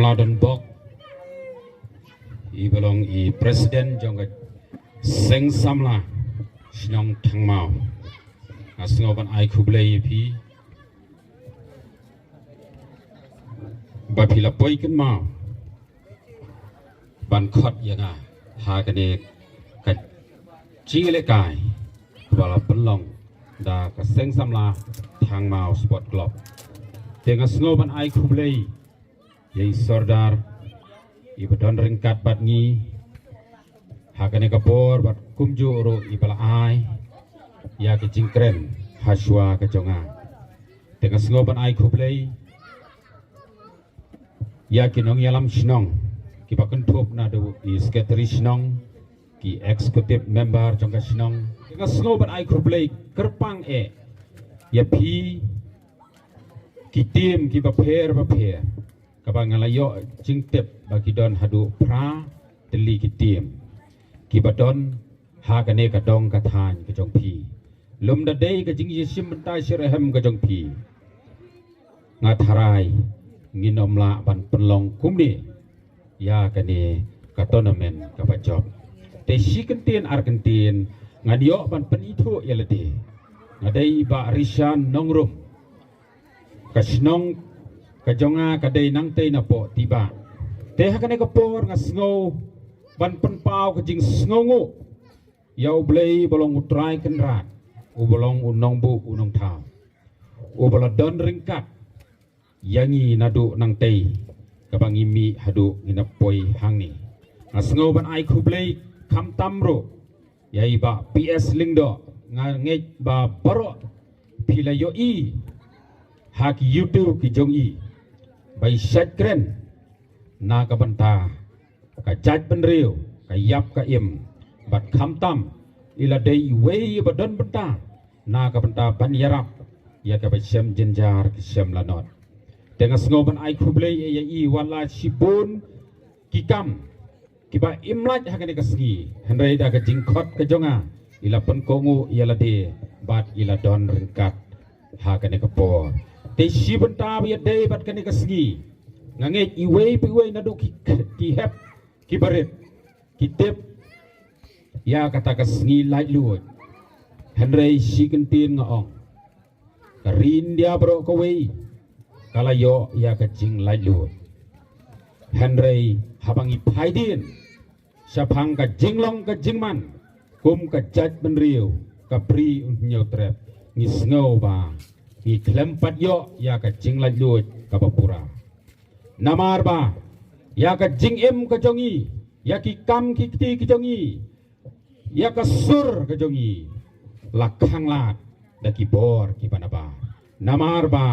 samla don bok i belong i presiden jong seng samla snong thangmao asngo ban ai khublei phi ba phi la poi kin mau ban khot yanga ha kane ka chile kai wala pelong da ka seng samla thangmao sport club tenga sngo ban ai khublei yei sordar ibadon ringkat bat ngi hakane kapor bat kumju ro ibala ai ya ke jingkren haswa ke jonga tenga sngo ban ai khublei ya kinong yalam shnong ki bakun thop na do i secretary shnong ki executive member jongka shnong tenga sngo ban ai khublei kerpang ya phi ki tim ki ba pher kabang ngalayo jingtep bagi don hadu pra teli ki tim ki badon ha kane ka dong ka than ka jong phi lum da dei ka jing yisim bentai sirhem ka jong phi ngatharai nginom la ban penlong kumni ya kane ka tournament ka bajop te sikentin argentin ngadio ban penithu yelede ngadai ba risan nongrum kasnong kajonga kadai nang tei na po tiba te hakane kapor ngasngo ban penpau kajing sngongu yau blei bolong utrai kenrat u bolong unong bu unong tha u boladon ringkat yangi nadu nang tei kabangi mi hadu nginapoi hangni ngasngo ban ai khublei kham tamro yai ba ps lingdo ngej ba baro philayo i hak YouTube ki jong i bai sat kren na ka banta ka jaj penriu ka yap ka im bat kham tam ila dei wei badon banta na ka banta ban yarap ya ka bai sem jenjar ki sem lanot tengas ngoban ai khublei ya i wala sibun ki kam ki ba imlaj hakane ka sgi henrei da ka jingkhot ka jonga ila pen kongu ila de bat ila don ringkat hakane ka por te sibenta bi de bat kane ka sgi ngange iwei piwei nadu ki hep ki barit ki tep ya kata ka sgi laj luot henrei sikentin ngaong karin dia bro ko wei kala yo ya ka jing laj luot henrei habangi phaidin sapang ka jinglong ka jingman kum ka jaj benriu ka pri nyau trep ngisngau ba ni klempat yo ya ka jing laj luot ka bapura namar ba ya ka jing em ka jongi ya ki kam ki ti ki jongi ya ka sur ka jongi lakhang lat da ki bor ki panaba namar ba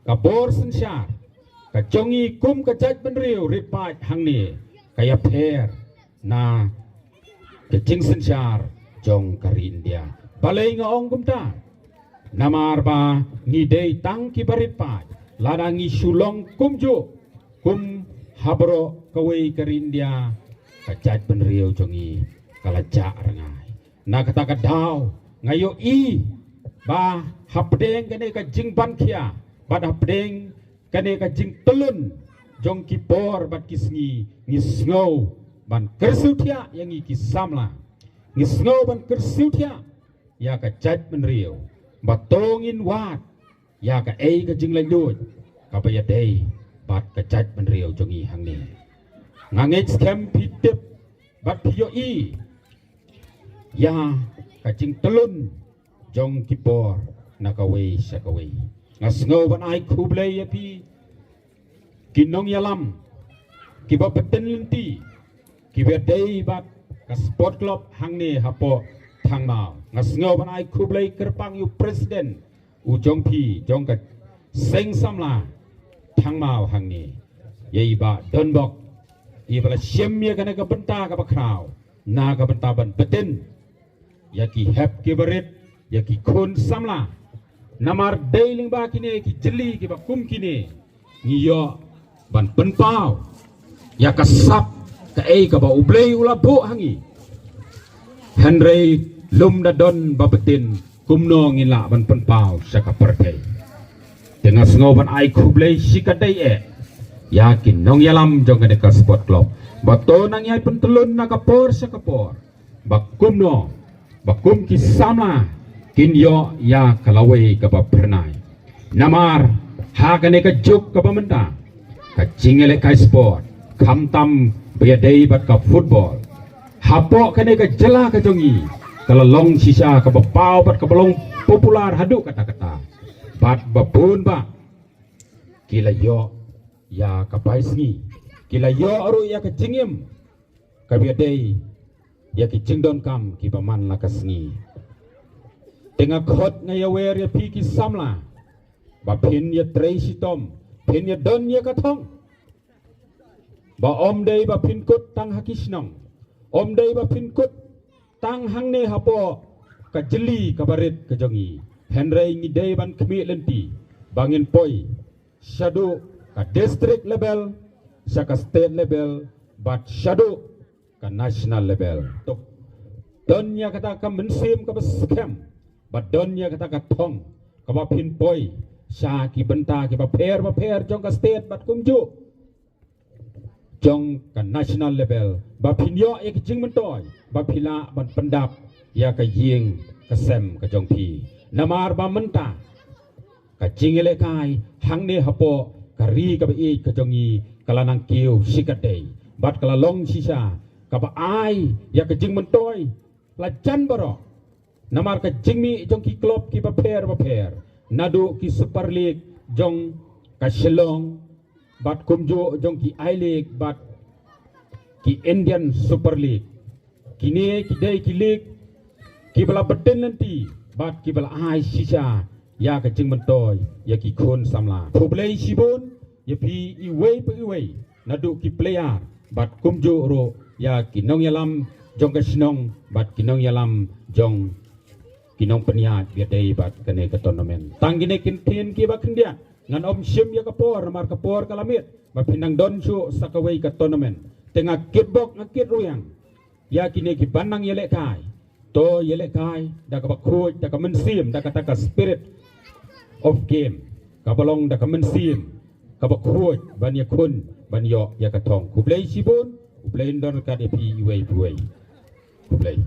ka bor sensyar ka jongi kum ka jaj benriu ripat hangni kaya pher na ka jing sensyar jong karin dia balai ngaong kumta namar ba ngi dei tang ki barit pat ladangi sulong kumju kum habro kawei karindia kajat benriu jongi kalaja rangai na kata kadau ngayo i ba hapdeng kane ka jing ban kia bad hapdeng kane ka jing telun jong ki por bat kisngi ngisngau ban kersutia yang ki samla ngisngau ban kersutia ya kajat benriu batongin wat ya ka ei ka jing lai lut ka paya dei bat ka jaj ban riu jongi hangni ngangej scam pitip bat pio i ya ka jing telun jong kipor na ka wei sa ka wei ngasngo ban ai khublei ya pi kinong yalam ki ba beten linti ki be dei bat ka sport club hangni hapo thangmao ngasngau ban ai khublei kerpang yu presiden u jong phi jong ka seng samla thangmao hangni yei ba donbok i bala syemya kana ka benta ka bakrau na ka benta ban beten ya ki hep ki barit ya ki khon samla namar deiling ba kine ki jeli ki ba kum kine ngiyo ban penpau ya ka sap ka ei ka ba ublei ula bo hangi henrei lum da don babetin kumno ngila ban penpau saka perkai dengan sngoban ai khublei sikadai yakin nong yalam jong ka sport club bato nang yai pentelun na kapor sa kapor bakum no bakum ki sama kinyo ya kalawai ka pernai namar ha ka ne ka juk ka pamenta ka jingele ka sport kamtam biadai bat ka football hapo ka ne ka jela ka jongi kalau long sisa ka bapau bat ka balong popular hadu kata-kata bat bapun ba kila yo ya kapai sengi kila yo aru ya kecingim kabiadai ya kicingdon kam ki paman la kasengi tengah khot ngayawer ya pi ki samla ba pin ya trei sitom pin ya don ya kathong ba om dei ba pin kut tang hakisnong om dei ba pin kut tang hang ne hapo ka jeli ka barit ka jongi henrei ngi dei ban kmi lenti bangin poi shadow ka district level sa ka state level but shadow ka national level tok donya kata ka mensim ka beskem but donya kata ka thong ka ba pin poi sa ki benta ki ba pher jong ka state but kumju jong ka national level ba pin yo ek jing mentoy ba phila ban pendap ya ka ying ka sem ka jong pi namar ba menta ka jingele kai hang ne hapo kari ka bi ka jongi kala nang kiu sikadei bat kala long sisa ka ba ai ya ka jing mentoy la jan baro namar ka jingmi jong ki club ki ba pher nadu ki super league jong ka Shillong bat kumjo jong ki I league bat ki Indian super league kini ki dei ki league ki bala beden nanti bat ki bala ai sisa ya ka jing mentoy ya ki khon samla phublei sibon ya pi iwei nadu ki player bat kumjo ro ya ki nong yalam jong ka snong bat ki nong yalam jong ki nong peniat biar dei bat kene ka tournament tanggine kin tin ki ba kendia ngan om sim ya kapor mar kapor kalamit ba pinang don su sakawai ka tournament tengah kitbok ngakit ruyang ya kini ki banang yele kai to yele kai da ka bakruj da ka mensim da ka taka spirit of game kabalong da kamensin kabakhuj ban yakun ban yo yakatong kublai sibun kublai ndor ka de pi wei kublai